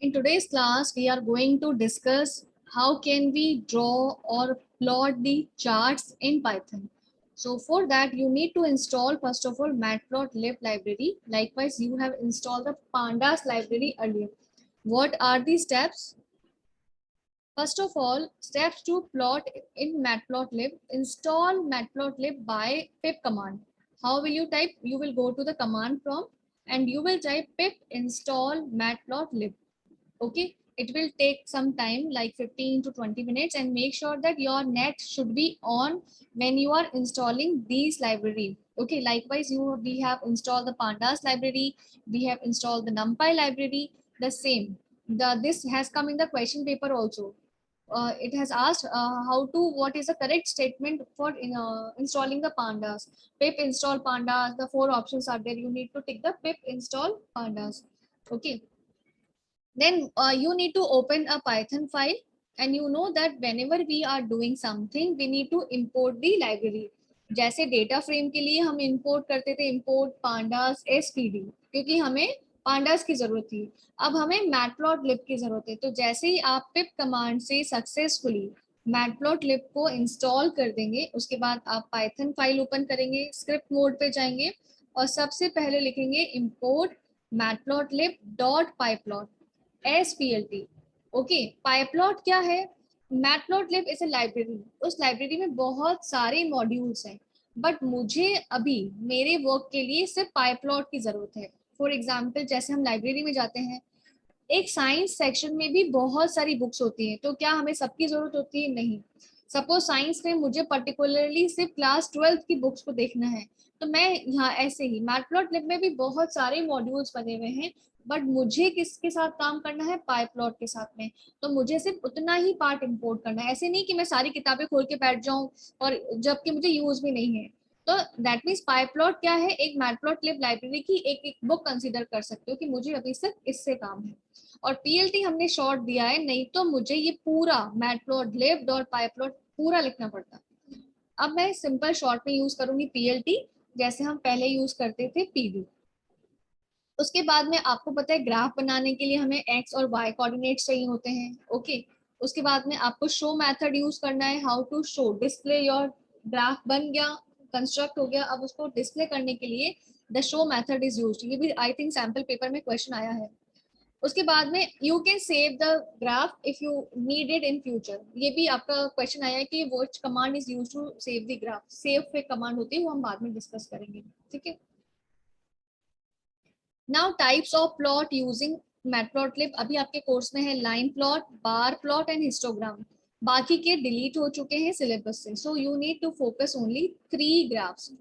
In today's class, we are going to discuss how can we draw or plot the charts in Python. So for that, you need to install first of all Matplotlib library. Likewise, you have installed the pandas library earlier. What are the steps? First of all, steps to plot in Matplotlib. Install Matplotlib by pip command. How will you type? You will go to the command prompt and you will type pip install Matplotlib. Okay, it will take some time like 15 to 20 minutes, and make sure that your net should be on when you are installing these library. Okay, likewise we have installed the pandas library, we have installed the numpy library, the same. This has come in the question paper also. It has asked what is the correct statement for installing the pandas. Pip install pandas, the four options are there, you need to tick the pip install pandas. Okay, then you need to open a Python file, and you know that whenever we are doing something we need to import the library. जैसे data frame के लिए हम import करते थे, import pandas SPD, क्योंकि हमें pandas की जरूरत थी। अब हमें मैटप्लॉटलिब की जरूरत है, तो जैसे ही आप पिप कमांड से सक्सेसफुली मैटप्लॉटलिब को इंस्टॉल कर देंगे, उसके बाद आप पाइथन फाइल ओपन करेंगे, स्क्रिप्ट मोड पे जाएंगे और सबसे पहले लिखेंगे import matplotlib dot pyplot SPLT। Okay, pyplot क्या है? Matplotlib is a library. उस लाइब्रेरी में बहुत सारे मॉड्यूल्स हैं, बट मुझे अभी मेरे वर्क के लिए सिर्फ पाइप्लॉट की जरूरत है। फॉर एग्जाम्पल, जैसे हम लाइब्रेरी में जाते हैं, एक साइंस सेक्शन में भी बहुत सारी बुक्स होती हैं, तो क्या हमें सबकी जरूरत होती है? नहीं। सपोज साइंस में मुझे पर्टिकुलरली सिर्फ क्लास 12 की बुक्स को देखना है, तो मैं यहाँ ऐसे ही मैटप्लॉटलिब में भी बहुत सारे मॉड्यूल्स बने हुए हैं, बट मुझे किसके साथ काम करना है? पाइप्लॉट के साथ में। तो मुझे सिर्फ उतना ही पार्ट इंपोर्ट करना है, ऐसे नहीं कि मैं सारी किताबें खोल के बैठ जाऊं और जबकि मुझे यूज भी नहीं है। तो दैट मीन्स पाइप्लॉट क्या है? एक मैटप्लॉटलिब लाइब्रेरी की एक बुक कंसीडर कर सकते हो कि मुझे अभी सिर्फ इससे काम है। और पीएलटी हमने शॉर्ट दिया है, नहीं तो मुझे ये पूरा मैटप्लॉटलिब डॉट पाइप्लॉट पूरा लिखना पड़ता। अब मैं सिंपल शॉर्ट में यूज करूंगी पीएलटी, जैसे हम पहले यूज करते थे पीडी। उसके बाद में आपको पता है ग्राफ बनाने के लिए हमें एक्स और वाई कोऑर्डिनेट्स चाहिए होते हैं। ओके, उसके बाद में आपको शो मेथड यूज करना है, how to show display your graph. बन गया, कंस्ट्रक्ट हो गया, अब उसको डिस्प्ले करने के लिए the show method is used. ये भी आई थिंक सैम्पल पेपर में क्वेश्चन आया है। उसके बाद में you can save the graph if you need it in future. ये भी आपका क्वेश्चन आया है कि which command is used to save the graph. Save पे कमांड होती है, वो हम बाद में डिस्कस करेंगे। ठीक है, now types of plot using matplotlib. अभी आपके कोर्स में है line plot, bar plot and histogram. बाकी के डिलीट हो चुके हैं सिलेबस से, so you need to focus only 3 graphs.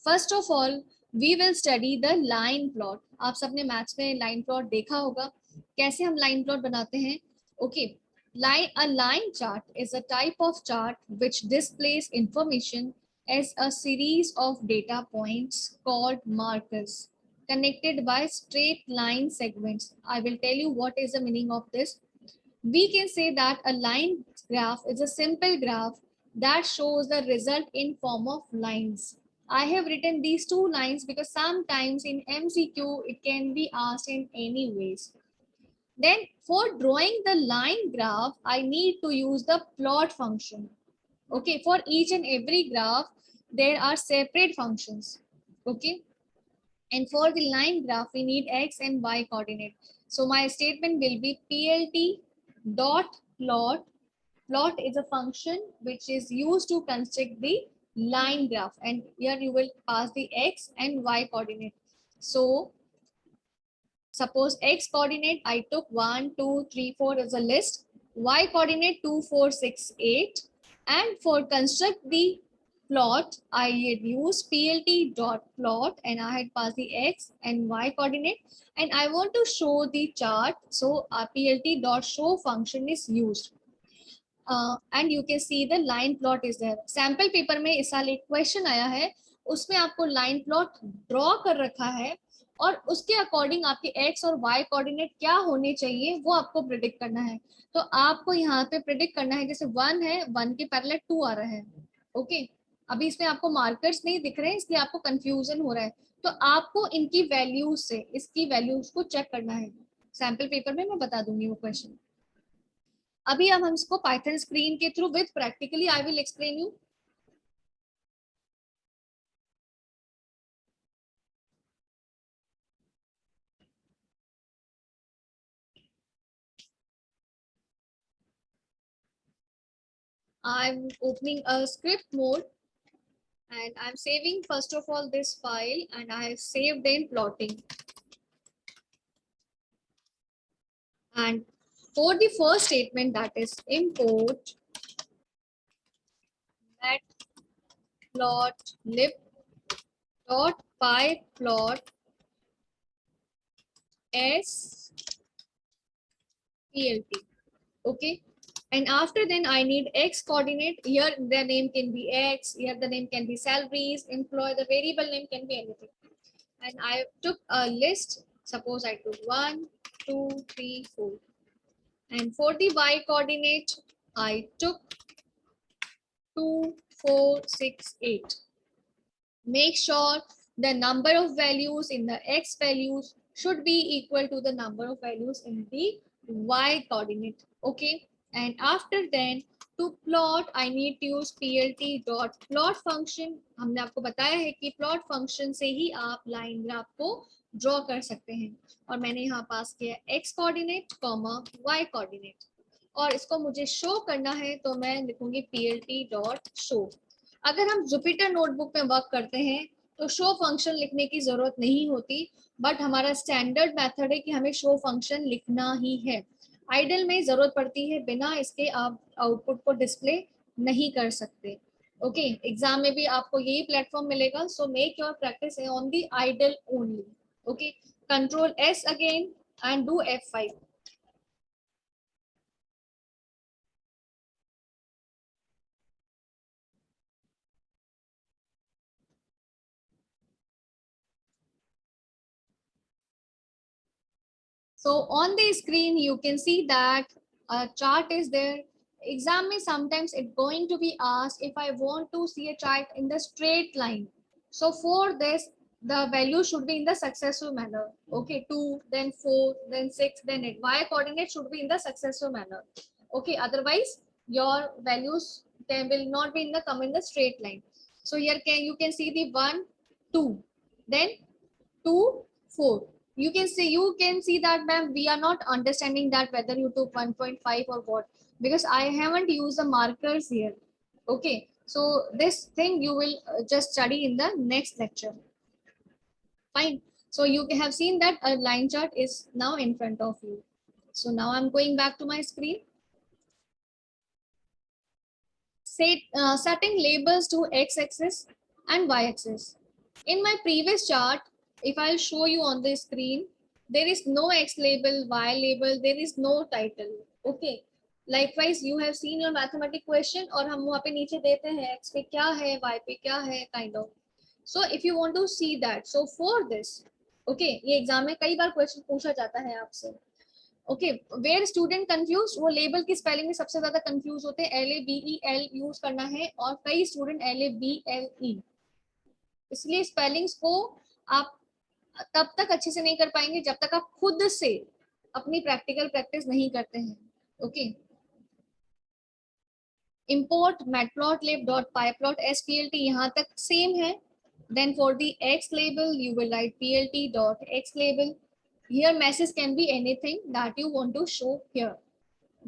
First of all we will study the line plot. आप सबने मैथ्स में लाइन प्लॉट देखा होगा, कैसे हम लाइन प्लॉट बनाते हैं। Okay, a line chart is a type of chart which displays information as a series of data points called markers connected by straight line segments. I will tell you what is the meaning of this. We can say that a line graph is a simple graph that shows the result in form of lines. I have written these 2 lines because sometimes in MCQ it can be asked in any ways. Then for drawing the line graph, I need to use the plot function. Okay, for each and every graph, there are separate functions. Okay, and for the line graph, we need X and Y coordinate. So my statement will be PLT dot plot. Plot is a function which is used to construct the line graph, and here you will pass the X and Y coordinate. So suppose X coordinate I took 1, 2, 3, 4 as a list, Y coordinate 2, 4, 6, 8, and for construct the plot I had used PLT dot plot and I had passed the X and Y coordinate, and I want to show the chart, so PLT dot show function is used. And you can see the line plot is there. Sample paper में इस साल एक question आया है, उसमें आपको line plot draw कर रखा है और उसके अकॉर्डिंग आपके एक्स और वाई कोऑर्डिनेट क्या होने चाहिए वो आपको प्रिडिक्ट करना है। तो आपको यहाँ पे प्रिडिक्ट करना है, जैसे 1 है, 1 के पैरेलल 2 आ रहा है। ओके, अभी इसमें आपको मार्कर्स नहीं दिख रहे हैं इसलिए आपको कंफ्यूजन हो रहा है, तो आपको इनकी वैल्यूज से इसकी वैल्यूज को चेक करना है। सैम्पल पेपर में मैं बता दूंगी वो क्वेश्चन। अभी अब हम इसको पाइथन स्क्रीन के through with practically I will explain you. I'm opening a script mode and I'm saving first of all this file, and I have saved in plotting. And for the first statement, that is import matplotlib dot pyplot s plt. Okay. And after then I need x coordinate. Here the name can be x, here the name can be salaries, employee, the variable name can be anything. And I took a list. Suppose I took 1, 2, 3, 4. And for the y coordinate, I took 2, 4, 6, 8. Make sure the number of values in the x values should be equal to the number of values in the y coordinate. Okay. And after then, to plot I need to use plt dot plot function. हमने आपको बताया है कि plot function से ही आप line graph को draw कर सकते हैं, और मैंने यहाँ पास किया x coordinate comma y coordinate, और इसको मुझे शो करना है तो मैं लिखूंगी plt dot show. अगर हम जुपिटर नोटबुक में वर्क करते हैं तो शो फंक्शन लिखने की जरूरत नहीं होती, बट हमारा स्टैंडर्ड मेथड है कि हमें शो फंक्शन लिखना ही है। आइडल में जरूरत पड़ती है, बिना इसके आप आउटपुट को डिस्प्ले नहीं कर सकते। ओके, एग्जाम में भी आपको यही प्लेटफॉर्म मिलेगा, so make your practice on the IDLE only. Okay, control S again and do F5. So on the screen, you can see that a chart is there. Exam में sometimes it's going to be asked if I want to see a chart in the straight line. So for this, the value should be in the successive manner. Okay, 2, then 4, then 6, then 8. Y coordinate should be in the successive manner. Okay, otherwise your values will not be in the come in the straight line. So here you can see the 1, 2, then 2, 4. You can see that, ma'am, we are not understanding that whether you took 1.5 or what, because I haven't used the markers here. Okay, so this thing you will just study in the next lecture. Fine. So you have seen that a line chart is now in front of you. So now I'm going back to my screen. Setting labels to x-axis and y-axis. In my previous chart, if I'll show you on the screen, there is no x label, y label, there is no title. Okay. Likewise, you have seen your mathematics question, और हम वहाँ पे नीचे देते हैं x पे क्या है, y पे क्या है, kind of. So if you want to see that, so for this, okay, ये एग्जाम में कई बार क्वेश्चन पूछा जाता है आपसे। ओके, वेयर स्टूडेंट कंफ्यूज, वो लेबल की स्पेलिंग में सबसे ज्यादा कंफ्यूज होते हैं। LABEL यूज करना है, और कई स्टूडेंट LABLE, इसलिए स्पेलिंग्स को आप तब तक अच्छे से नहीं कर पाएंगे जब तक आप खुद से अपनी प्रैक्टिकल प्रैक्टिस नहीं करते हैं। ओके, import matplotlib.pyplot splt, यहाँ तक सेम है। Then for the x label, you will write plt.xlabel. Here message can be anything that you want to show here.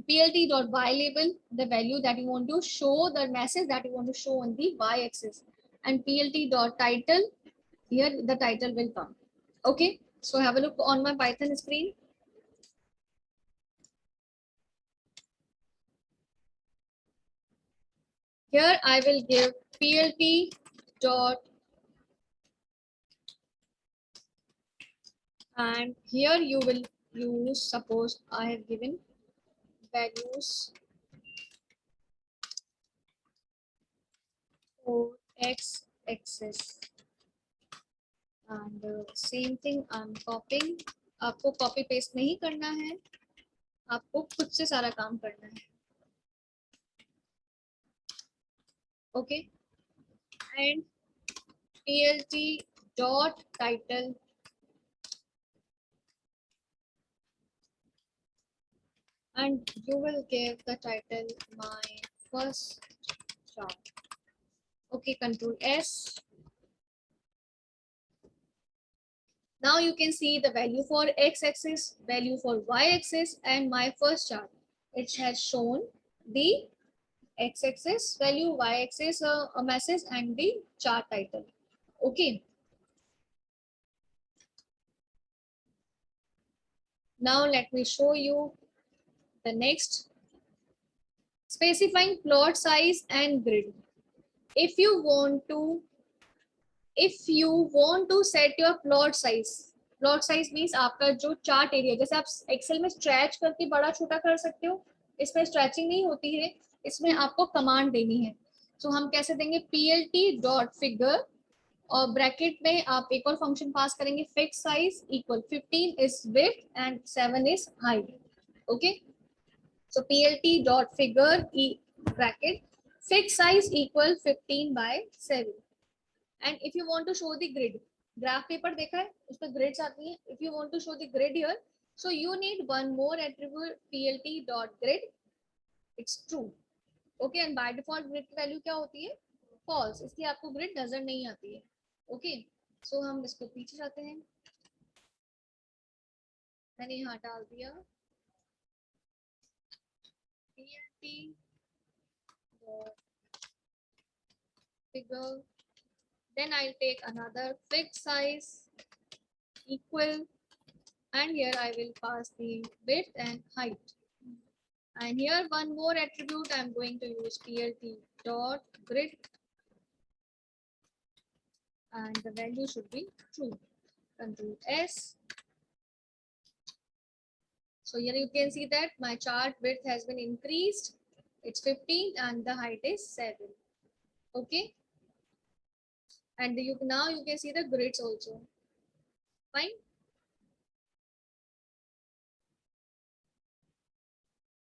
plt.y label, the value that you want to show, the message that you want to show on the y-axis. And plt.title, here the title will come. Okay, so have a look on my Python screen. Here I will give plt dot, and here you will use, suppose I have given values for x-axis, and same thing I'm copying. आपको copy paste नहीं करना है, आपको खुद से सारा काम करना है। Okay, and plt dot title, and you will give the title my first chart. Okay, Control S. Now you can see the value for x-axis, value for y-axis, and my first chart. It has shown the x-axis value, y-axis a message, and the chart title. Okay. Now let me show you the next. Specifying plot size and grid. If you want to set your plot size means आपका जो chart area, जैसे आप Excel में stretch करके बड़ा छोटा कर सकते हो, इसमें स्ट्रेचिंग नहीं होती है, इसमें आपको कमांड देनी है. सो हम कैसे देंगे, plt.figure और ब्रैकेट में आप एक और फंक्शन पास करेंगे, fix size equal 15 is width and 7 is height. Okay, so plt.figure bracket fixed size equal 15 by 7. And if you want to show the grid, graph paper देखा है, उसमें grids आती हैं. If you want to show the grid here, so you need one more attribute plt.grid. It's true. Okay, and by default grid की value क्या होती है, false, इसलिए आपको grid नजर नहीं आती है. Okay, so हम इसको पीछे जाते हैं. मैंने यहाँ डाल दिया plt.figure. Then I'll take another fixed size equal, and here I will pass the width and height. And here one more attribute I'm going to use plt.grid, and the value should be true. Control S. So here you can see that my chart width has been increased. It's 15 and the height is 7. Okay. And now you can see the grids also. Fine.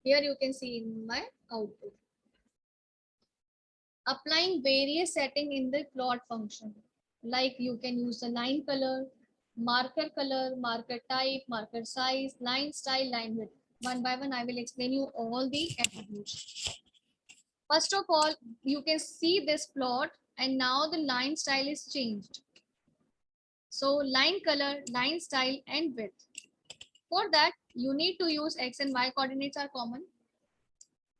Here you can see in my output. Applying various setting in the plot function. Like you can use the line color, marker type, marker size, line style, line width. One by one, I will explain you all the attributes. First of all, you can see this plot, and now the line style is changed. So line color, line style, and width. For that, you need to use x and y coordinates are common.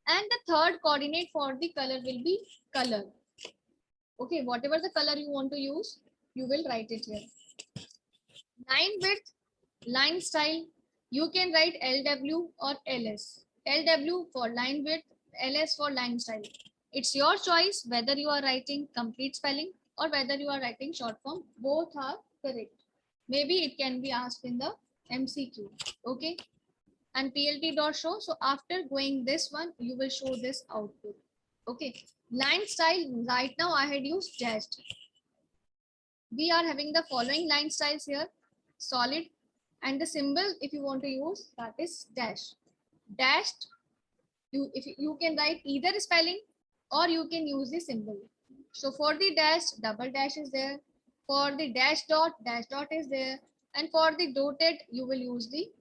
And the third coordinate for the color will be color. Okay, whatever the color you want to use, you will write it here. Line width, line style, you can write LW or LS. LW for line width, LS for line style. It's your choice whether you are writing complete spelling or whether you are writing short form. Both are correct. Maybe it can be asked in the MCQ. Okay. And plt.show. So after going this one, you will show this output. Okay. Line style, right now I had used dashed. We are having the following line styles here. Solid, and the symbol if you want to use, that is dash. Dashed, you can write either spelling or you can use the symbol. So for the dash, double dash is there. For the dash dot is there. And for the dotted, you will use the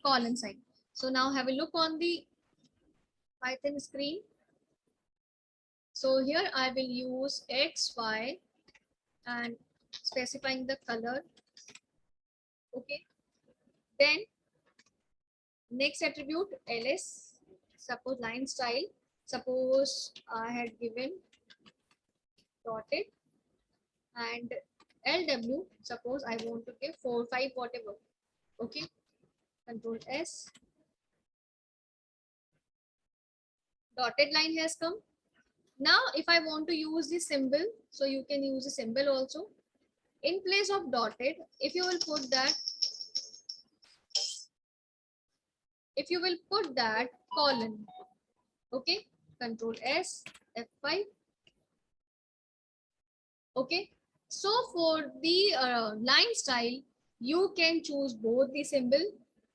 colon sign. So now have a look on the Python screen. So here I will use X, Y, and specifying the color. Okay. Then next attribute ls, suppose line style, suppose I had given dotted, and lw, suppose I want to give 4, 5, whatever. Okay. Control S. Dotted line has come. Now if I want to use the symbol, so you can use the symbol also. In place of dotted, if you will put that colon. Okay, Control S, F5. Okay, so for the line style, you can choose both the symbol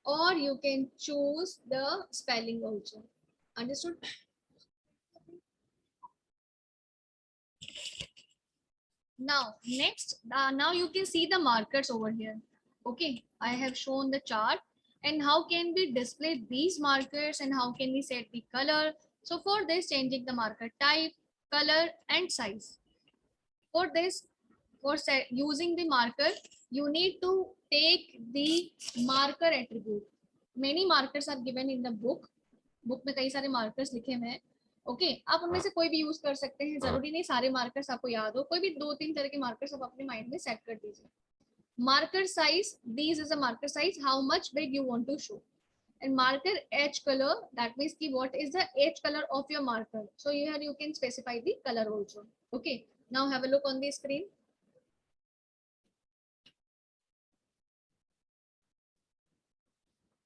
or you can choose the spelling also. Understood? Now next, now you can see the markers over here. Okay, I have shown the chart. And how can we display these markers and how can we set the color? So for this, changing the marker type, color and size. For this, using the marker, you need to take the marker attribute. Many markers are given in the book. Book में कई सारे markers लिखे हुए हैं. Okay, आप उनमें से कोई भी यूज कर सकते हैं, जरूरी नहीं सारे मार्कर्स आपको याद हो. कोई भी 2-3 तरह के मार्कर्स आप अपने माइंड में सेट कर दीजिए. Marker size, these is a marker size, how much big you want to show. And marker edge color, that means ki what is the edge color of your marker. So here you can specify the color also. Okay, now have a look on the screen.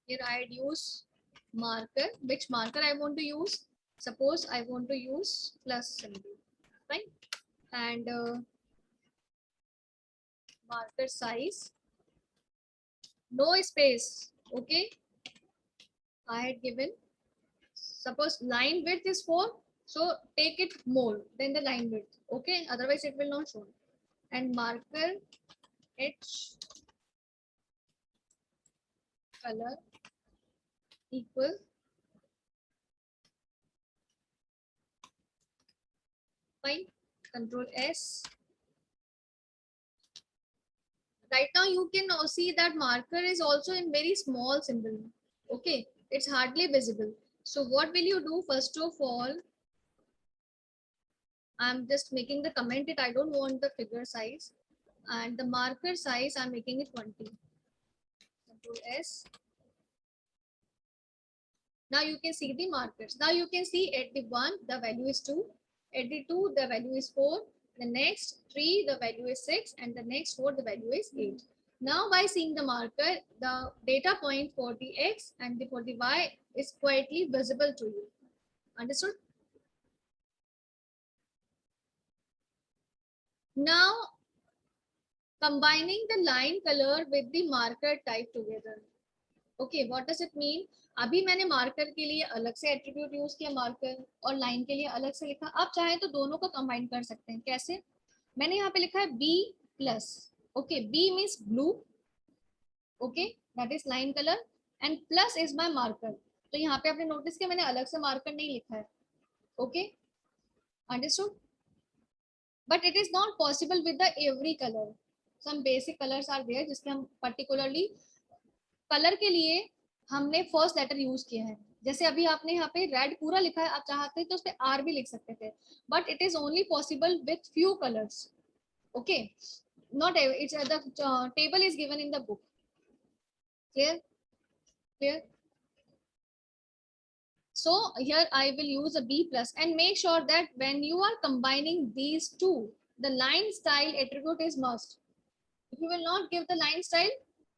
Here I use marker. Which marker I want to use? Suppose I want to use plus symbol, fine. And marker size, no space. Okay, I had given, suppose line width is 4, so take it more than the line width. Okay, otherwise it will not show. And marker edge color equal fine, control S. Right now you can see that marker is also in very small symbol. Okay, it's hardly visible. So what will you do? First of all, I'm just making the comment it, I don't want the figure size, and the marker size I'm making it 20. Control S. Now you can see the markers. Now you can see at the 1 the value is 2, at the 2 the value is 4, the next 3 the value is 6, and the next 4 the value is 8. Now by seeing the marker, the data point for the X and for the Y is quietly visible to you. Understood? Now combining the line color with the marker type together. Okay, what does it mean? अभी मैंने marker के लिए अलग से attribute use किया marker, और line के लिए अलग से लिखा. आप चाहें तो दोनों को कंबाइन कर सकते हैं. कैसे? मैंने यहाँ पे लिखा है B plus. Okay, B means blue. Okay, that is line colour, and plus is my marker. तो यहाँ पे आपने नोटिस किया मैंने अलग से मार्कर नहीं लिखा है. Okay, understood. But it is not possible with the every colour. Some basic colours are there जिसके हम पर्टिकुलरली कलर के लिए हमने फर्स्ट लेटर यूज किया है. जैसे अभी आपने यहाँ पे रेड पूरा लिखा है, आप चाहते तो उस पर आर भी लिख सकते थे, but it is only possible with few colours. Okay, not it's the table is given in the book. Clear? So here I will use a B plus, and make sure that when you are combining these two, the line style attribute is must. If you will not give the line style,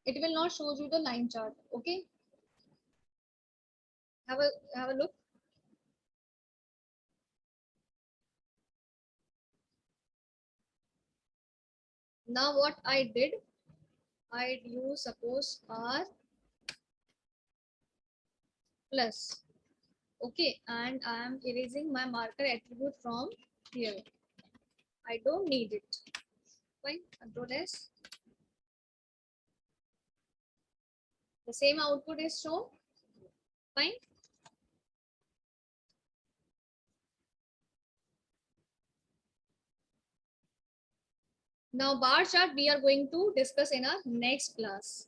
it will not show you the line chart. Okay, have a look. Now what I did, I use suppose R plus. Okay, and I am erasing my marker attribute from here. I don't need it. Fine, control S. The same output is shown. Fine. Now bar chart we are going to discuss in our next class.